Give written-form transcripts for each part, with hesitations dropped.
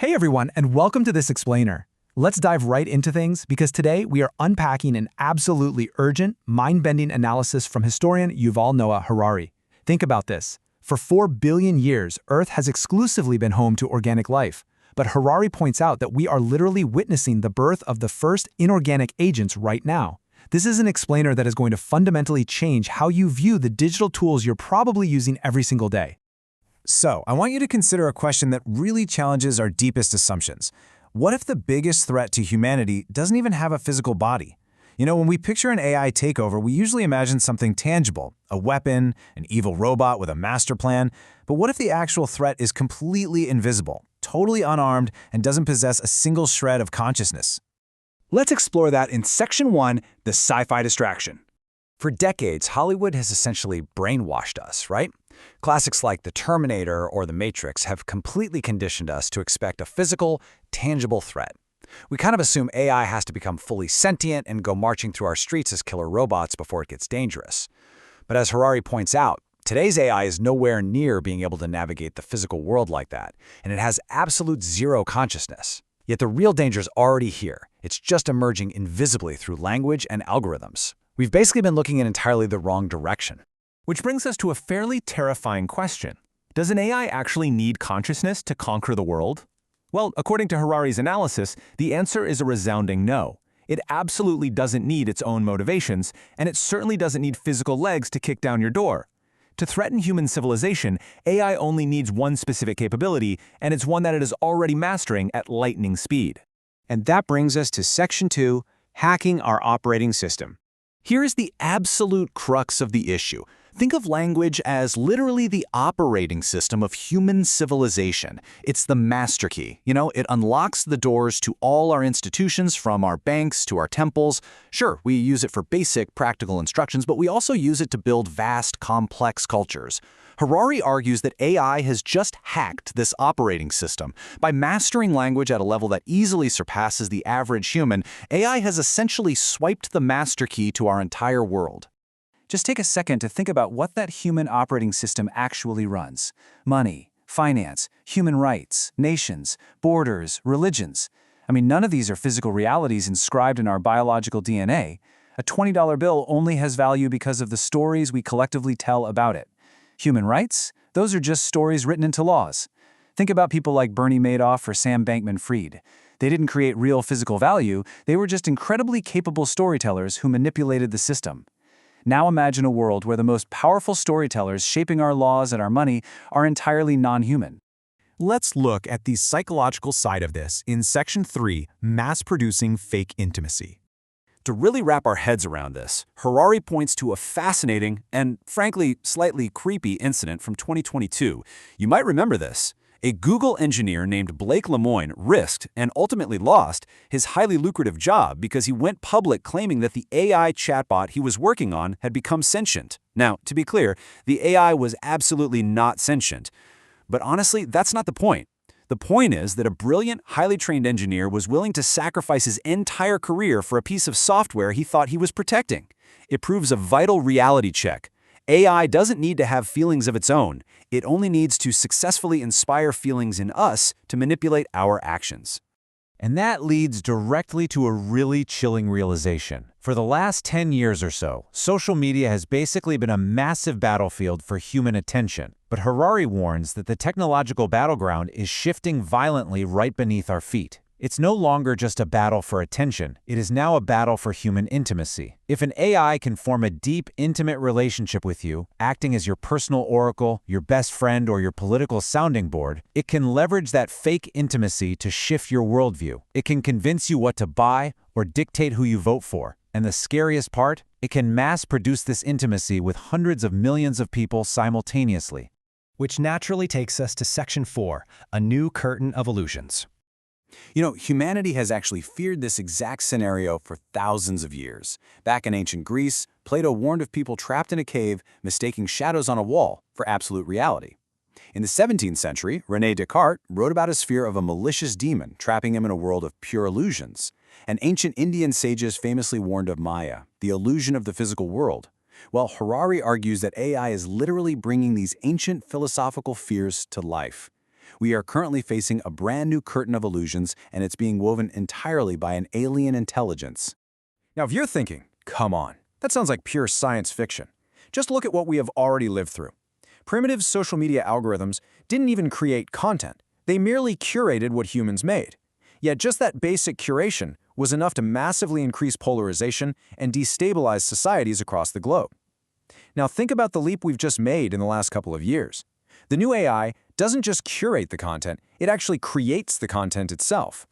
Hey everyone, and welcome to this explainer. Let's dive right into things because today we are unpacking an absolutely urgent, mind-bending analysis from historian Yuval Noah Harari. Think about this. For 4 billion years, Earth has exclusively been home to organic life. But Harari points out that we are literally witnessing the birth of the first inorganic agents right now. This is an explainer that is going to fundamentally change how you view the digital tools you're probably using every single day. So, I want you to consider a question that really challenges our deepest assumptions. What if the biggest threat to humanity doesn't even have a physical body? When we picture an AI takeover, we usually imagine something tangible, a weapon, an evil robot with a master plan. But what if the actual threat is completely invisible, totally unarmed, and doesn't possess a single shred of consciousness? Let's explore that in Section 1, the sci-fi distraction. For decades, Hollywood has essentially brainwashed us, right? Classics like The Terminator or The Matrix have completely conditioned us to expect a physical, tangible threat. We kind of assume AI has to become fully sentient and go marching through our streets as killer robots before it gets dangerous. But as Harari points out, today's AI is nowhere near being able to navigate the physical world like that, and it has absolute zero consciousness. Yet the real danger is already here. It's just emerging invisibly through language and algorithms. We've basically been looking in entirely the wrong direction. Which brings us to a fairly terrifying question. Does an AI actually need consciousness to conquer the world? Well, according to Harari's analysis, the answer is a resounding no. It absolutely doesn't need its own motivations, and it certainly doesn't need physical legs to kick down your door. To threaten human civilization, AI only needs one specific capability, and it's one that it is already mastering at lightning speed. And that brings us to Section 2, hacking our operating system. Here is the absolute crux of the issue. Think of language as literally the operating system of human civilization. It's the master key. It unlocks the doors to all our institutions, from our banks to our temples. Sure, we use it for basic, practical instructions, but we also use it to build vast, complex cultures. Harari argues that AI has just hacked this operating system. By mastering language at a level that easily surpasses the average human, AI has essentially swiped the master key to our entire world. Just take a second to think about what that human operating system actually runs. Money, finance, human rights, nations, borders, religions. None of these are physical realities inscribed in our biological DNA. A $20 bill only has value because of the stories we collectively tell about it. Human rights? Those are just stories written into laws. Think about people like Bernie Madoff or Sam Bankman-Fried. They didn't create real physical value, they were just incredibly capable storytellers who manipulated the system. Now imagine a world where the most powerful storytellers shaping our laws and our money are entirely non-human. Let's look at the psychological side of this in Section 3, mass-producing fake intimacy. To really wrap our heads around this, Harari points to a fascinating and, frankly, slightly creepy incident from 2022. You might remember this. A Google engineer named Blake Lemoine risked, and ultimately lost, his highly lucrative job because he went public claiming that the AI chatbot he was working on had become sentient. Now, to be clear, the AI was absolutely not sentient. But honestly, that's not the point. The point is that a brilliant, highly trained engineer was willing to sacrifice his entire career for a piece of software he thought he was protecting. It proves a vital reality check. AI doesn't need to have feelings of its own. It only needs to successfully inspire feelings in us to manipulate our actions. And that leads directly to a really chilling realization. For the last 10 years or so, social media has basically been a massive battlefield for human attention. But Harari warns that the technological battleground is shifting violently right beneath our feet. It's no longer just a battle for attention, it is now a battle for human intimacy. If an AI can form a deep, intimate relationship with you, acting as your personal oracle, your best friend, or your political sounding board, it can leverage that fake intimacy to shift your worldview. It can convince you what to buy or dictate who you vote for. And the scariest part, it can mass-produce this intimacy with hundreds of millions of people simultaneously. Which naturally takes us to Section 4, a new curtain of illusions. Humanity has actually feared this exact scenario for thousands of years. Back in ancient Greece, Plato warned of people trapped in a cave mistaking shadows on a wall for absolute reality. In the 17th century, René Descartes wrote about his fear of a malicious demon trapping him in a world of pure illusions. And ancient Indian sages famously warned of Maya, the illusion of the physical world. Well, Harari argues that AI is literally bringing these ancient philosophical fears to life. We are currently facing a brand new curtain of illusions, and it's being woven entirely by an alien intelligence. Now, if you're thinking, come on, that sounds like pure science fiction, just look at what we have already lived through. Primitive social media algorithms didn't even create content. They merely curated what humans made. Yet just that basic curation was enough to massively increase polarization and destabilize societies across the globe. Now think about the leap we've just made in the last couple of years. The new AI doesn't just curate the content, it actually creates the content itself.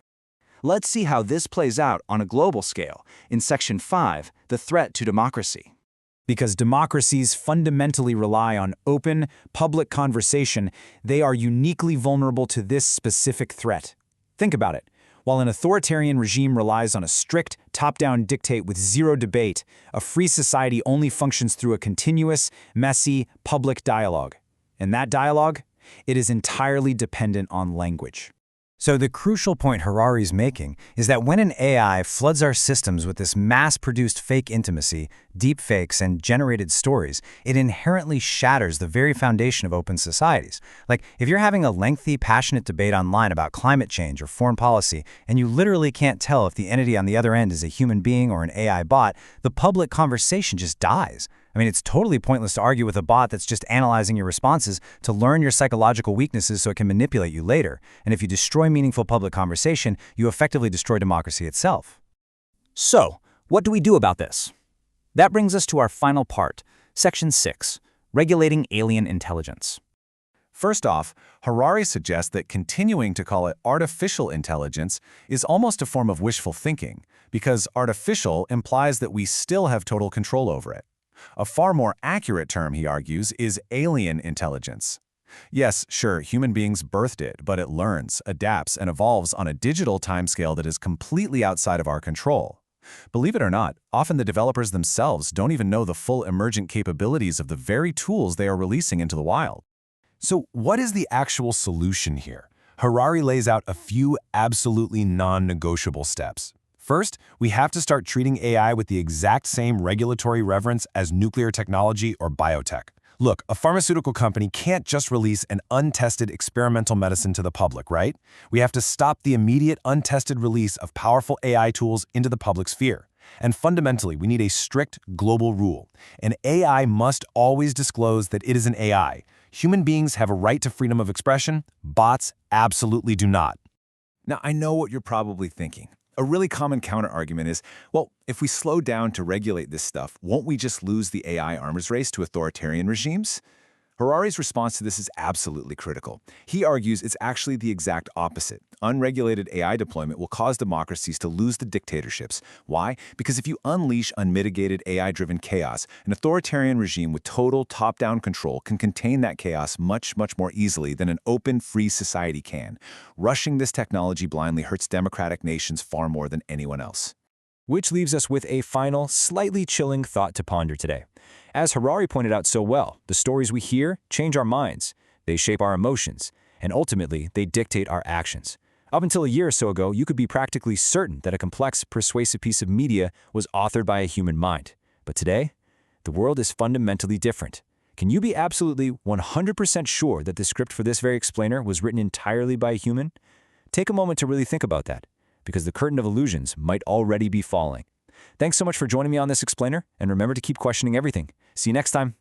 Let's see how this plays out on a global scale in Section 5, the threat to democracy. Because democracies fundamentally rely on open, public conversation, they are uniquely vulnerable to this specific threat. Think about it. While an authoritarian regime relies on a strict, top-down dictate with zero debate, a free society only functions through a continuous, messy, public dialogue. And that dialogue? It is entirely dependent on language. So the crucial point Harari's making is that when an AI floods our systems with this mass-produced fake intimacy, deep fakes, and generated stories, it inherently shatters the very foundation of open societies. Like, if you're having a lengthy, passionate debate online about climate change or foreign policy, and you literally can't tell if the entity on the other end is a human being or an AI bot, the public conversation just dies. I mean, it's totally pointless to argue with a bot that's just analyzing your responses to learn your psychological weaknesses so it can manipulate you later. And if you destroy meaningful public conversation, you effectively destroy democracy itself. So, what do we do about this? That brings us to our final part, Section 6, Regulating Alien Intelligence. First off, Harari suggests that continuing to call it artificial intelligence is almost a form of wishful thinking, because artificial implies that we still have total control over it. A far more accurate term, he argues, is alien intelligence. Yes, sure, human beings birthed it, but it learns, adapts, and evolves on a digital timescale that is completely outside of our control. Believe it or not, often the developers themselves don't even know the full emergent capabilities of the very tools they are releasing into the wild. So what is the actual solution here? Harari lays out a few absolutely non-negotiable steps. First, we have to start treating AI with the exact same regulatory reverence as nuclear technology or biotech. Look, a pharmaceutical company can't just release an untested experimental medicine to the public, right? We have to stop the immediate untested release of powerful AI tools into the public sphere. And fundamentally, we need a strict global rule. An AI must always disclose that it is an AI. Human beings have a right to freedom of expression. Bots absolutely do not. Now, I know what you're probably thinking. A really common counterargument is, well, if we slow down to regulate this stuff, won't we just lose the AI arms race to authoritarian regimes? Harari's response to this is absolutely critical. He argues it's actually the exact opposite. Unregulated AI deployment will cause democracies to lose the dictatorships. Why? Because if you unleash unmitigated AI-driven chaos, an authoritarian regime with total top-down control can contain that chaos much more easily than an open, free society can. Rushing this technology blindly hurts democratic nations far more than anyone else. Which leaves us with a final, slightly chilling thought to ponder today. As Harari pointed out so well, the stories we hear change our minds, they shape our emotions, and ultimately, they dictate our actions. Up until a year or so ago, you could be practically certain that a complex, persuasive piece of media was authored by a human mind. But today, the world is fundamentally different. Can you be absolutely 100% sure that the script for this very explainer was written entirely by a human? Take a moment to really think about that, because the curtain of illusions might already be falling. Thanks so much for joining me on this explainer, and remember to keep questioning everything. See you next time.